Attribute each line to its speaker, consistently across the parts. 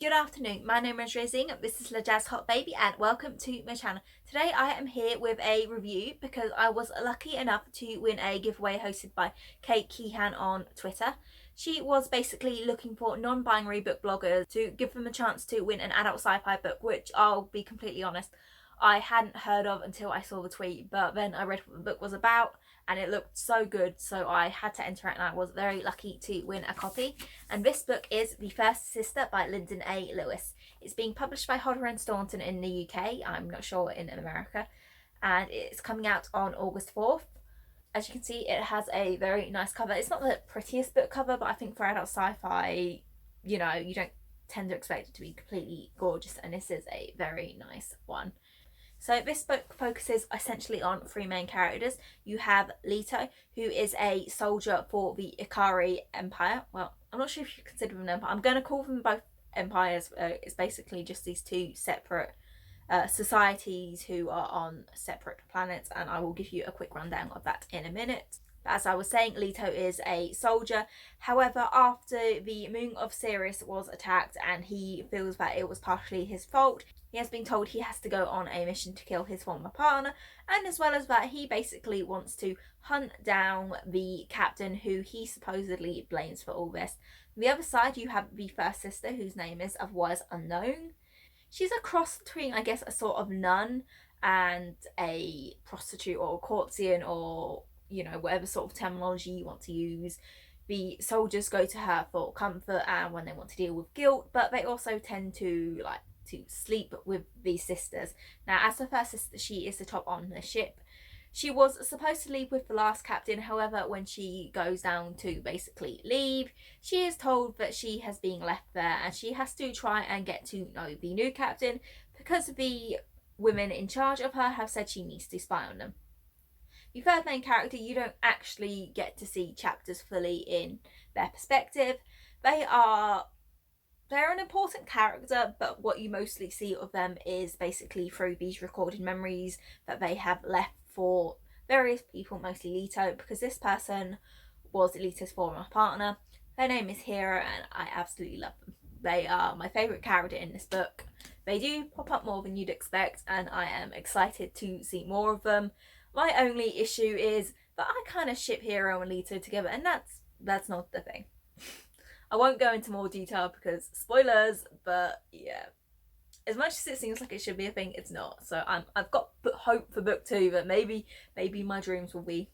Speaker 1: Good afternoon, my name is Rosine, this is La Jazz Hot Baby and welcome to my channel. Today I am here with a review because I was lucky enough to win a giveaway hosted by Kate Keehan on Twitter. She was basically looking for non-binary book bloggers to give them a chance to win an adult sci-fi book, which I'll be completely honest, I hadn't heard of until I saw the tweet, but then I read what the book was about and it looked so good, so I had to enter it and I was very lucky to win a copy. And this book is The First Sister by Lyndon A. Lewis. It's being published by Hodder and Staunton in the UK, I'm not sure in America, and it's coming out on August 4th. As you can see, it has a very nice cover. It's not the prettiest book cover, but I think for adult sci-fi, you don't tend to expect it to be completely gorgeous, and this is a very nice one. So this book focuses essentially on three main characters. You have Leto, who is a soldier for the Ikari Empire. Well, I'm not sure if you consider them an empire. I'm going to call them both empires. It's basically just these two separate societies who are on separate planets, and I will give you a quick rundown of that in a minute. As I was saying, Leto is a soldier. However, after the moon of Sirius was attacked and he feels that it was partially his fault, he has been told he has to go on a mission to kill his former partner, and as well as that, he basically wants to hunt down the captain who he supposedly blames for all this. On the other side, you have the first sister, whose name is otherwise unknown. She's a cross between, I guess, a sort of nun and a prostitute or a courtesan, or whatever sort of terminology you want to use. The soldiers go to her for comfort and when they want to deal with guilt, but they also tend to like to sleep with these sisters. Now, as the first sister, she is the top on the ship. She was supposed to leave with the last captain. However, when she goes down to basically leave, she is told that she has been left there and she has to try and get to know the new captain because the women in charge of her have said she needs to spy on them. The third main character, you don't actually get to see chapters fully in their perspective. They're an important character, but what you mostly see of them is basically through these recorded memories that they have left for various people, mostly Leto, because this person was Leto's former partner. Their name is Hera, and I absolutely love them. They are my favourite character in this book. They do pop up more than you'd expect, and I am excited to see more of them. My only issue is that I kind of ship Hero and Leto together, and that's not the thing. I won't go into more detail because spoilers, but yeah. As much as it seems like it should be a thing, it's not. So I've got hope for book 2 that maybe my dreams will be,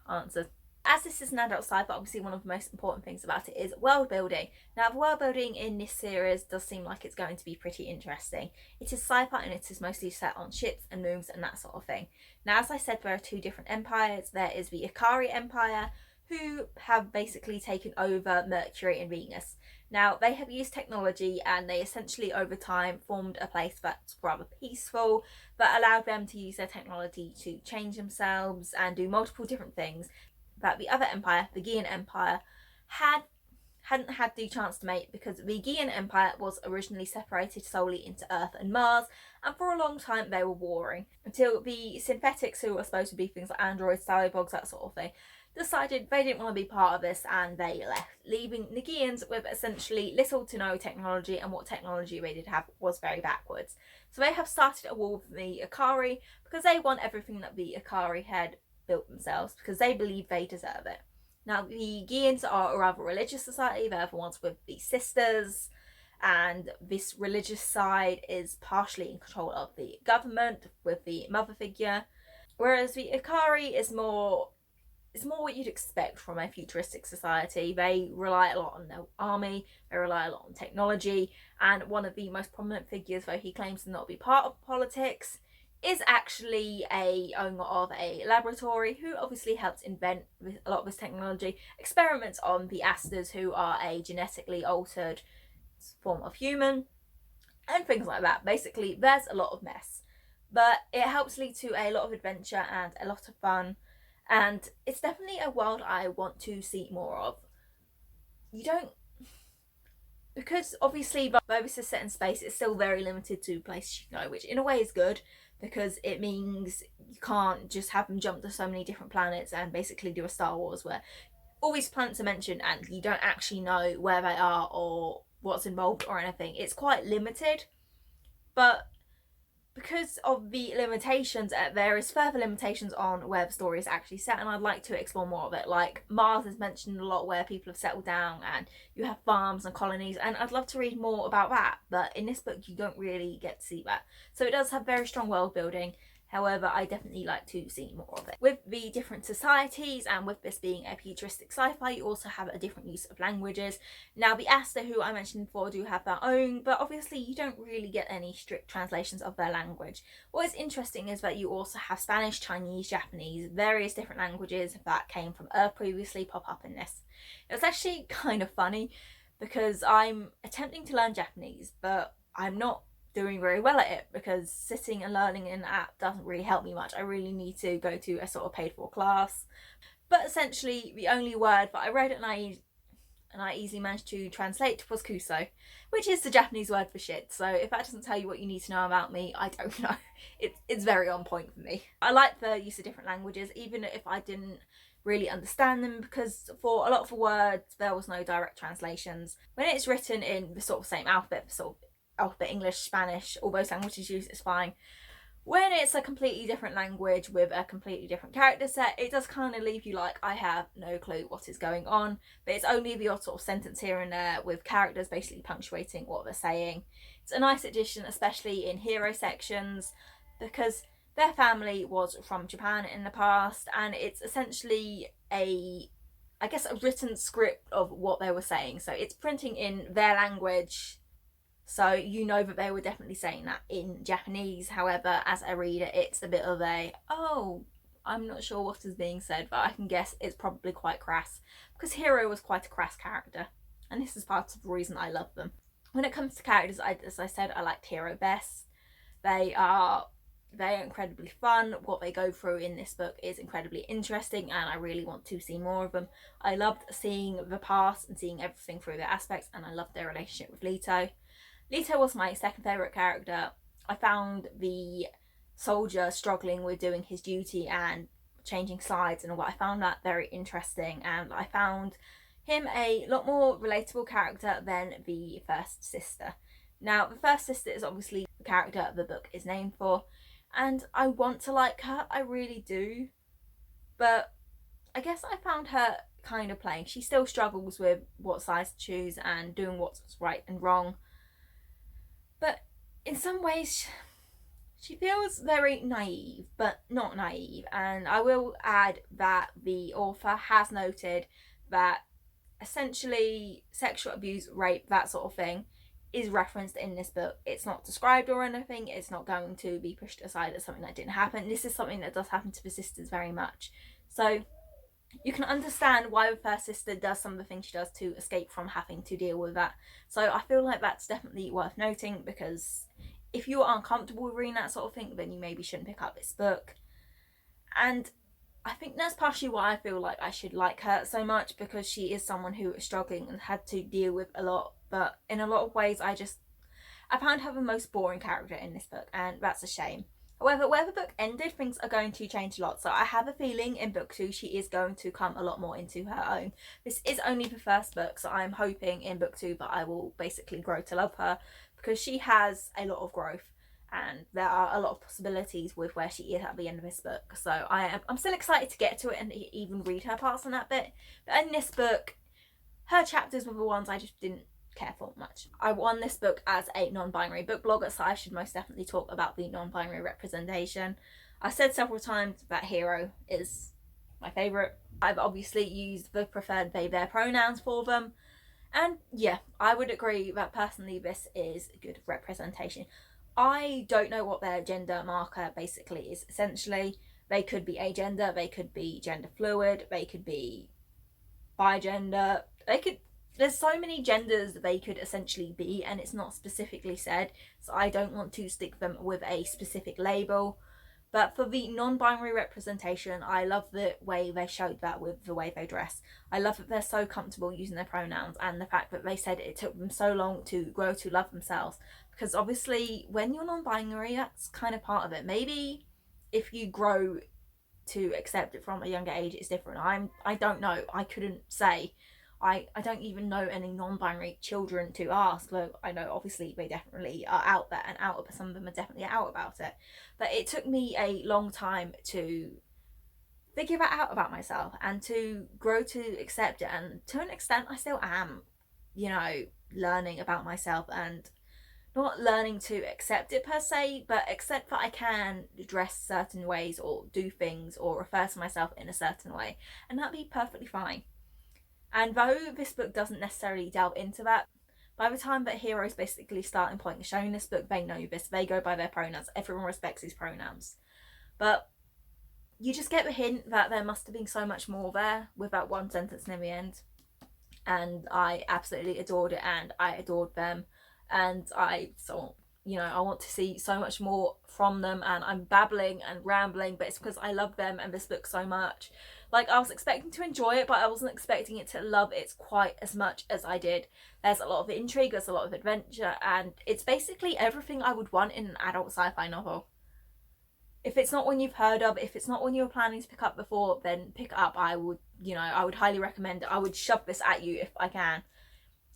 Speaker 1: answered. As this is an adult sci-fi, obviously one of the most important things about it is world building. Now, the world building in this series does seem like it's going to be pretty interesting. It is sci-fi and it is mostly set on ships and moons and that sort of thing. Now, as I said, there are two different empires. There is the Ikari Empire, who have basically taken over Mercury and Venus. Now, they have used technology and they essentially over time formed a place that's rather peaceful, that allowed them to use their technology to change themselves and do multiple different things that the other empire, the Gian Empire, hadn't had the chance to make, because the Gian Empire was originally separated solely into Earth and Mars, and for a long time they were warring, until the synthetics, who were supposed to be things like androids, cyborgs, that sort of thing, decided they didn't want to be part of this and they left, leaving the Gians with essentially little to no technology, and what technology they did have was very backwards. So they have started a war with the Ikari because they want everything that the Ikari had built themselves, because they believe they deserve it. Now, the Gians are a rather religious society. They're the ones with the sisters, and this religious side is partially in control of the government with the mother figure, whereas the Ikari is more what you'd expect from a futuristic society. They rely a lot on their army, they rely a lot on technology, and one of the most prominent figures, though he claims to not be part of politics, is actually a owner of a laboratory who obviously helped invent a lot of this technology, experiments on the Asters, who are a genetically altered form of human, and things like that. Basically, there's a lot of mess, but it helps lead to a lot of adventure and a lot of fun, and it's definitely a world I want to see more of. You don't, because obviously though this is set in space, it's still very limited to places you know, which in a way is good, because it means you can't just have them jump to so many different planets and basically do a Star Wars where all these planets are mentioned and you don't actually know where they are or what's involved or anything. It's quite limited, but because of the limitations, there is further limitations on where the story is actually set, and I'd like to explore more of it. Like Mars is mentioned a lot, where people have settled down and you have farms and colonies, and I'd love to read more about that, but in this book you don't really get to see that. So it does have very strong world building. However, I definitely like to see more of it. With the different societies, and with this being a futuristic sci-fi, you also have a different use of languages. Now, the Asta, who I mentioned before, do have their own, but obviously you don't really get any strict translations of their language. What is interesting is that you also have Spanish, Chinese, Japanese, various different languages that came from Earth previously pop up in this. It was actually kind of funny because I'm attempting to learn Japanese, but I'm not doing very well at it because sitting and learning in an app doesn't really help me much. I really need to go to a sort of paid for class. But essentially the only word that I read and I easily managed to translate was kuso, which is the Japanese word for shit. So if that doesn't tell you what you need to know about me, I don't know. It's very on point for me. I like the use of different languages, even if I didn't really understand them, because for a lot of the words there was no direct translations. When it's written in the sort of same alphabet, the sort of alphabet, English, Spanish, all those languages used, it's fine. When it's a completely different language with a completely different character set, it does kind of leave you like, I have no clue what is going on. But it's only the odd sort of sentence here and there with characters basically punctuating what they're saying. It's a nice addition, especially in hero sections, because their family was from Japan in the past, and it's essentially a written script of what they were saying. So it's printing in their language, so you know that they were definitely saying that in Japanese. However, as a reader, it's a bit of a, oh, I'm not sure what is being said, but I can guess it's probably quite crass, because Hiro was quite a crass character, and this is part of the reason I love them. When it comes to characters, as I said, I liked Hiro best. They are incredibly fun. What they go through in this book is incredibly interesting, and I really want to see more of them. I loved seeing the past and seeing everything through their aspects, and I loved their relationship with Leto. Leto was my second favourite character. I found the soldier struggling with doing his duty and changing sides and what, I found that very interesting, and I found him a lot more relatable character than the first sister. Now, the first sister is obviously the character the book is named for, and I want to like her, I really do, but I guess I found her kind of plain. She still struggles with what side to choose and doing what's right and wrong. But in some ways, she feels very naive, but not naive. And I will add that the author has noted that essentially sexual abuse, rape, that sort of thing is referenced in this book. It's not described or anything. It's not going to be pushed aside as something that didn't happen. This is something that does happen to the sisters very much. So you can understand why the first sister does some of the things she does to escape from having to deal with that. So I feel like that's definitely worth noting, because if you are uncomfortable with reading that sort of thing, then you maybe shouldn't pick up this book. And I think that's partially why I feel like I should like her so much, because she is someone who is struggling and had to deal with a lot. But in a lot of ways, I found her the most boring character in this book, and that's a shame. However, where the book ended, things are going to change a lot. So I have a feeling in book 2 she is going to come a lot more into her own. This is only the first book, so I'm hoping in book 2 that I will basically grow to love her, because she has a lot of growth and there are a lot of possibilities with where she is at the end of this book. So I'm still excited to get to it and even read her parts on that bit. But in this book, her chapters were the ones I just didn't care for much. I won this book as a non-binary book blogger, so I should most definitely talk about the non-binary representation. I said several times that Hiro is my favourite. I've obviously used the preferred they their pronouns for them, and yeah, I would agree that personally this is good representation. I don't know what their gender marker basically is. Essentially, they could be agender, they could be gender fluid, they could be bigender, there's so many genders that they could essentially be, and it's not specifically said, so I don't want to stick them with a specific label. But for the non-binary representation, I love the way they showed that with the way they dress. I love that they're so comfortable using their pronouns, and the fact that they said it took them so long to grow to love themselves, because obviously when you're non-binary, that's kind of part of it. Maybe if you grow to accept it from a younger age, it's different. I don't know, I couldn't say. I don't even know any non-binary children to ask, though I know obviously they definitely are out there and out, some of them are definitely out about it. But it took me a long time to figure that out about myself and to grow to accept it, and to an extent I still am, you know, learning about myself, and not learning to accept it per se, but accept that I can dress certain ways or do things or refer to myself in a certain way, and that'd be perfectly fine. And though this book doesn't necessarily delve into that, by the time that Hero's basically starting point is showing this book, they know this, they go by their pronouns, everyone respects these pronouns. But you just get the hint that there must have been so much more there with that one sentence near the end. And I absolutely adored it, and I adored them, and I thought, you know, I want to see so much more from them, and I'm babbling and rambling, but it's because I love them and this book so much. Like, I was expecting to enjoy it, but I wasn't expecting it to love it quite as much as I did. There's a lot of intrigue, there's a lot of adventure, and it's basically everything I would want in an adult sci-fi novel. If it's not one you've heard of, if it's not one you were planning to pick up before, then pick it up. I would, you know, I would highly recommend it. I would shove this at you if I can.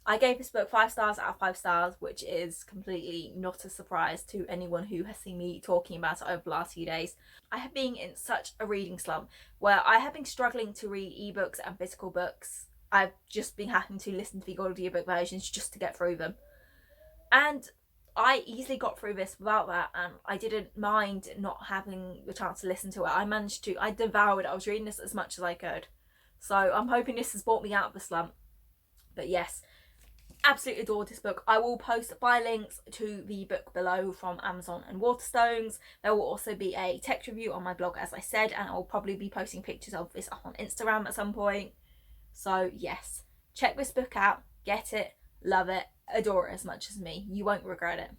Speaker 1: I gave this book 5 stars out of 5 stars, which is completely not a surprise to anyone who has seen me talking about it over the last few days. I have been in such a reading slump where I have been struggling to read ebooks and physical books. I've just been having to listen to the audiobook versions just to get through them. And I easily got through this without that, and I didn't mind not having the chance to listen to it. I devoured it. I was reading this as much as I could. So I'm hoping this has brought me out of the slump. But yes, absolutely adored this book. I will post buy links to the book below from Amazon and Waterstones. There will also be a text review on my blog, as I said, and I will probably be posting pictures of this up on Instagram at some point. So yes, check this book out, get it, love it, adore it as much as me. You won't regret it.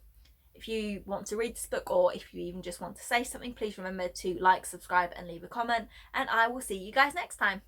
Speaker 1: If you want to read this book, or if you even just want to say something, please remember to like, subscribe and leave a comment, and I will see you guys next time.